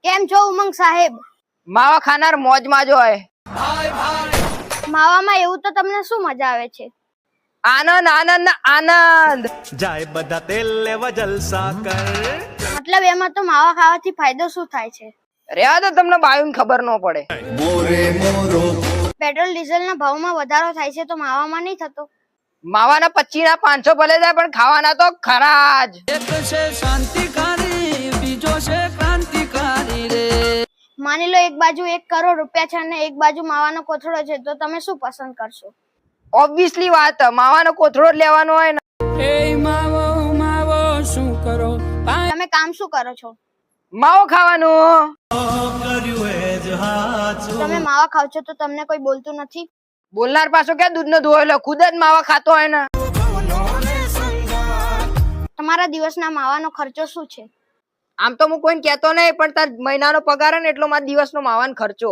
કેમ છો ઉમંગ સાહેબ? માવા ખાનાર મોજમાં જ હોય. માવામાં એવું તો તમને શું મજા આવે છે? આનંદ આનંદ આનંદ. જાય બધા તેલ લેવા જલસા કર. મતલબ એમાં તો માવા ખાવાથી ફાયદો શું થાય છે? રેવા તો તમને બાયુને ખબર ન પડે. પેટ્રોલ ડીઝલના ભાવમાં વધારો થાય છે તો માવામાં નહીં થતો? માવાના 25 ના 500 ભલે જાય પણ ખાવાના તો ખરા જ. એક છે શાંતિકારી બીજો છે ક્રાંતિકારી રે. માની લો એક બાજુ 1 કરોડ રૂપિયા છે અને એક બાજુ માવાનો કોથળો છે, તો તમે શું પસંદ કરશો? ઓબ્વિયસલી વાત, માવાનો કોથળો જ લેવાનો હોય ને. હે માવો માવો શું કરો? તમે કામ શું કરો છો? માવો ખાવાનું. તમે માવા ખાવ છો તો તમને કોઈ બોલતું નથી? બોલનાર પાછો ક્યાં દૂધ નો ધોયેલો, ખુદ જ માવા ખાતો હોય ને. તમારા દિવસના માવાનો ખર્ચો શું છે? આમ તો હું કોઈને કહેતો નહીં, પણ તાર મહિનાનો પગાર હે ને એટલો મારા દિવસનો માવાનો ખર્ચો.